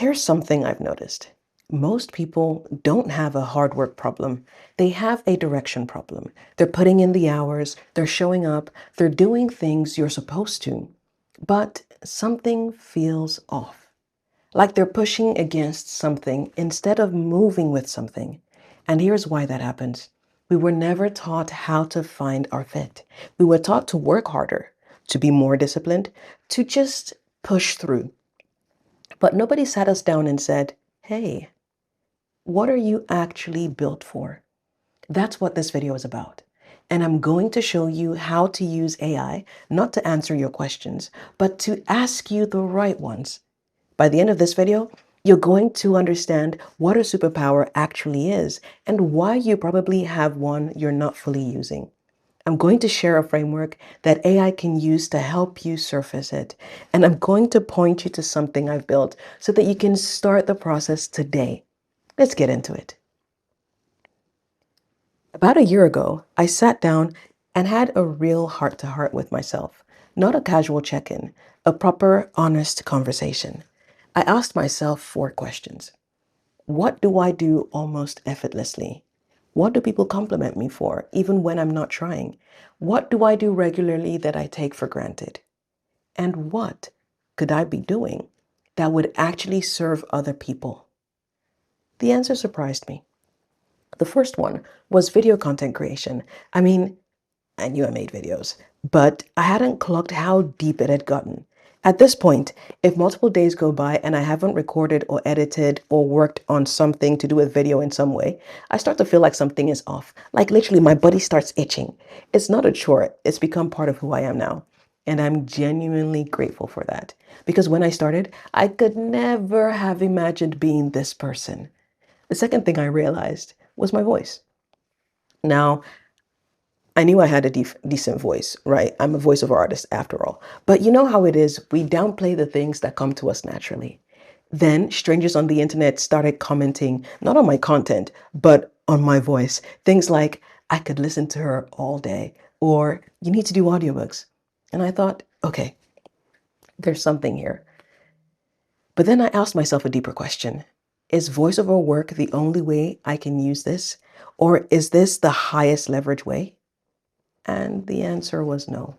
Here's something I've noticed. Most people don't have a hard work problem. They have a direction problem. They're putting in the hours, they're showing up, they're doing things you're supposed to, but something feels off. Like they're pushing against something instead of moving with something. And here's why that happens. We were never taught how to find our fit. We were taught to work harder, to be more disciplined, to just push through. But nobody sat us down and said, hey, what are you actually built for? That's what this video is about. And I'm going to show you how to use AI, not to answer your questions, but to ask you the right ones. By the end of this video, you're going to understand what a superpower actually is and why you probably have one you're not fully using. I'm going to share a framework that AI can use to help you surface it. And I'm going to point you to something I've built so that you can start the process today. Let's get into it. About a year ago, I sat down and had a real heart-to-heart with myself. Not a casual check-in, a proper, honest conversation. I asked myself 4 questions. What do I do almost effortlessly? What do people compliment me for, even when I'm not trying? What do I do regularly that I take for granted? And what could I be doing that would actually serve other people? The answer surprised me. The first one was video content creation. I knew I made videos, but I hadn't clocked how deep it had gotten. At this point, if multiple days go by and I haven't recorded or edited or worked on something to do with video in some way, I start to feel like something is off. Like literally my body starts itching. It's not a chore. It's become part of who I am now. And I'm genuinely grateful for that. Because when I started, I could never have imagined being this person. The second thing I realized was my voice. Now, I knew I had a decent voice, right? I'm a voiceover artist after all. But you know how it is, we downplay the things that come to us naturally. Then strangers on the internet started commenting, not on my content, but on my voice. Things like, I could listen to her all day, or you need to do audiobooks. And I thought, okay, there's something here. But then I asked myself a deeper question. Is voiceover work the only way I can use this? Or is this the highest leverage way? And the answer was no.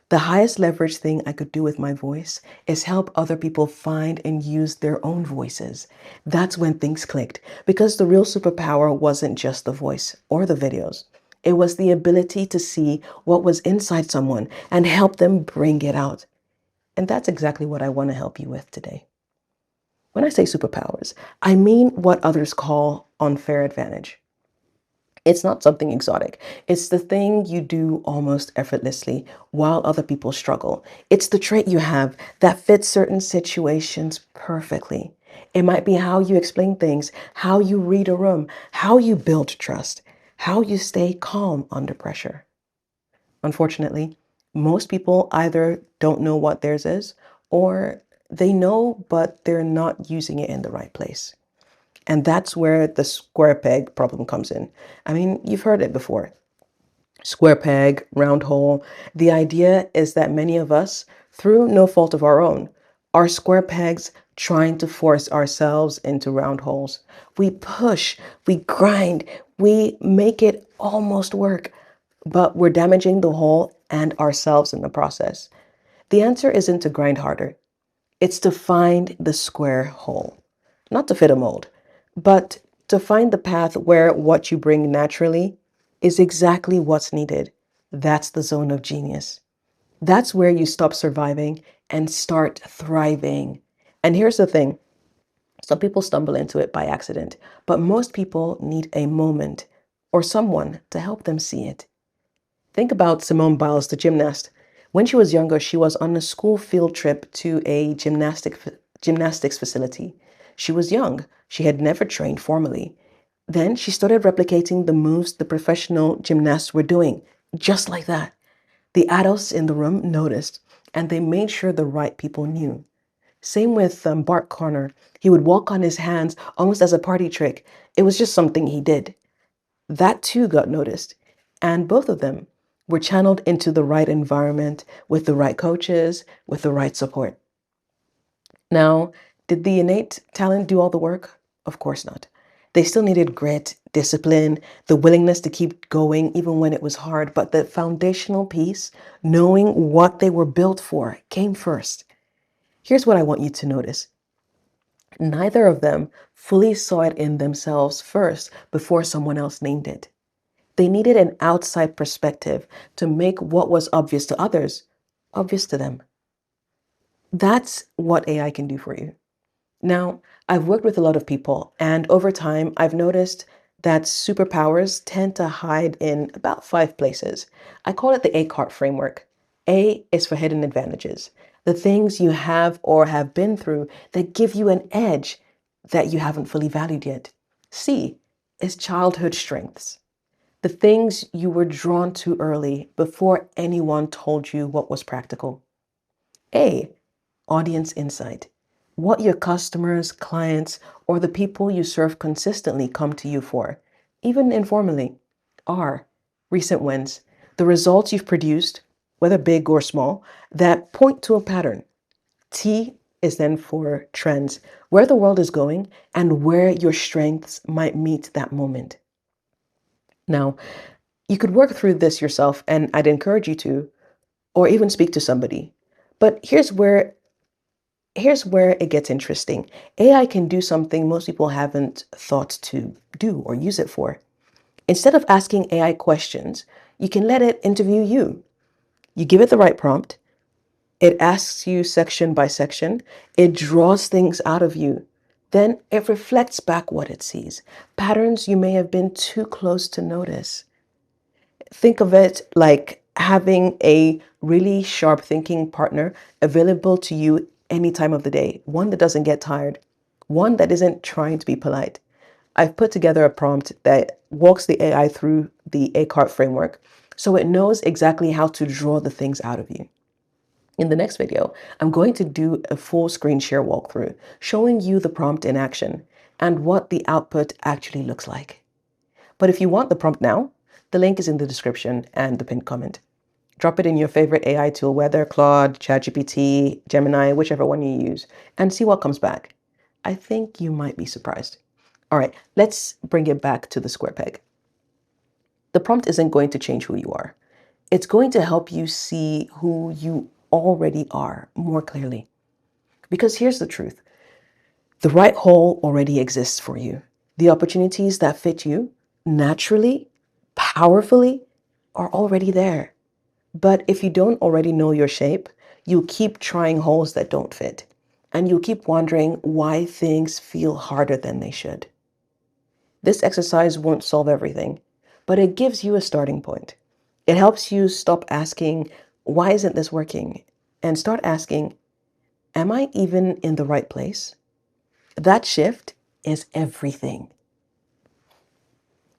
The highest leverage thing I could do with my voice is help other people find and use their own voices. That's when things clicked, because the real superpower wasn't just the voice or the videos. It was the ability to see what was inside someone and help them bring it out. And that's exactly what I want to help you with today. When I say superpowers, I mean what others call unfair advantage. It's not something exotic. It's the thing you do almost effortlessly while other people struggle. It's the trait you have that fits certain situations perfectly. It might be how you explain things, how you read a room, how you build trust, how you stay calm under pressure. Unfortunately, most people either don't know what theirs is, or they know, but they're not using it in the right place. And that's where the square peg problem comes in. You've heard it before. Square peg, round hole. The idea is that many of us, through no fault of our own, are square pegs trying to force ourselves into round holes. We push, we grind, we make it almost work, but we're damaging the hole and ourselves in the process. The answer isn't to grind harder. It's to find the square hole, not to fit a mold, but to find the path where what you bring naturally is exactly what's needed. That's the zone of genius. That's where you stop surviving and start thriving. And here's the thing. Some people stumble into it by accident, but most people need a moment or someone to help them see it. Think about Simone Biles, the gymnast. When she was younger, she was on a school field trip to a gymnastics facility. She was young. She had never trained formally. Then she started replicating the moves the professional gymnasts were doing, just like that. The adults in the room noticed, and they made sure the right people knew. Same with Bart Connor. He would walk on his hands almost as a party trick. It was just something he did. That too got noticed. And both of them were channeled into the right environment with the right coaches, with the right support. Now, Did the innate talent do all the work? Of course not. They still needed grit, discipline, the willingness to keep going even when it was hard. But the foundational piece, knowing what they were built for, came first. Here's what I want you to notice. Neither of them fully saw it in themselves first before someone else named it. They needed an outside perspective to make what was obvious to others obvious to them. That's what AI can do for you. Now, I've worked with a lot of people, and over time, I've noticed that superpowers tend to hide in about 5 places. I call it the ACART Framework. A is for hidden advantages, the things you have or have been through that give you an edge that you haven't fully valued yet. C is childhood strengths, the things you were drawn to early before anyone told you what was practical. A, audience insight, what your customers, clients, or the people you serve consistently come to you for, even informally. R, recent wins, the results you've produced, whether big or small, that point to a pattern. T is then for trends, where the world is going and where your strengths might meet that moment. Now, you could work through this yourself, and I'd encourage you to, or even speak to somebody. But here's where it gets interesting. AI can do something most people haven't thought to do or use it for. Instead of asking AI questions, you can let it interview you. You give it the right prompt, it asks you section by section, it draws things out of you. Then it reflects back what it sees, patterns you may have been too close to notice. Think of it like having a really sharp thinking partner available to you any time of the day, one that doesn't get tired, one that isn't trying to be polite. I've put together a prompt that walks the AI through the ACART framework so it knows exactly how to draw the things out of you. In the next video, I'm going to do a full screen share walkthrough, showing you the prompt in action and what the output actually looks like. But if you want the prompt now, the link is in the description and the pinned comment. Drop it in your favorite AI tool, whether Claude, ChatGPT, Gemini, whichever one you use, and see what comes back. I think you might be surprised. All right, let's bring it back to the square peg. The prompt isn't going to change who you are. It's going to help you see who you already are more clearly. Because here's the truth. The right hole already exists for you. The opportunities that fit you naturally, powerfully, are already there. But if you don't already know your shape, you'll keep trying holes that don't fit. And you'll keep wondering why things feel harder than they should. This exercise won't solve everything, but it gives you a starting point. It helps you stop asking, why isn't this working? And start asking, am I even in the right place? That shift is everything.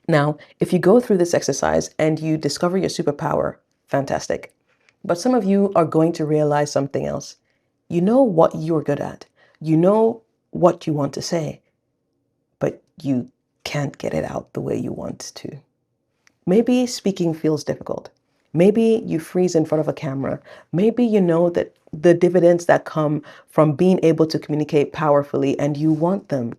Now, if you go through this exercise and you discover your superpower, fantastic. But some of you are going to realize something else. You know what you're good at. You know what you want to say, but you can't get it out the way you want to. Maybe speaking feels difficult. Maybe you freeze in front of a camera. Maybe you know that the dividends that come from being able to communicate powerfully and you want them.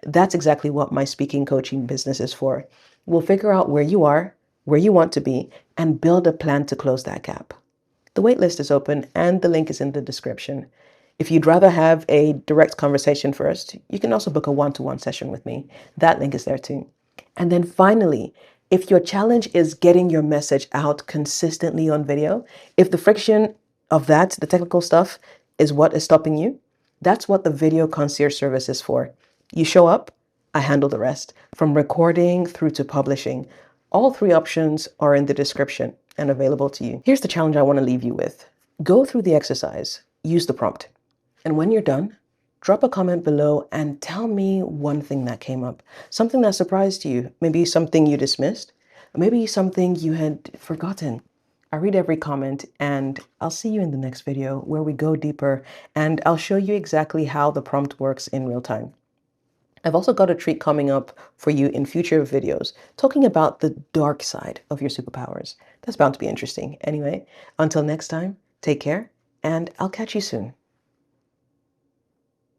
That's exactly what my speaking coaching business is for. We'll figure out where you are, where you want to be, and build a plan to close that gap. The waitlist is open and the link is in the description. If you'd rather have a direct conversation first, you can also book a one-to-one session with me. That link is there too. And then finally, if your challenge is getting your message out consistently on video, if the friction of that, the technical stuff, is what is stopping you, that's what the video concierge service is for. You show up, I handle the rest, from recording through to publishing. All 3 options are in the description and available to you. Here's the challenge I want to leave you with. Go through the exercise, use the prompt, and when you're done, drop a comment below and tell me one thing that came up, something that surprised you, maybe something you dismissed, maybe something you had forgotten. I read every comment and I'll see you in the next video where we go deeper and I'll show you exactly how the prompt works in real time. I've also got a treat coming up for you in future videos, talking about the dark side of your superpowers. That's bound to be interesting. Anyway, until next time, take care, and I'll catch you soon.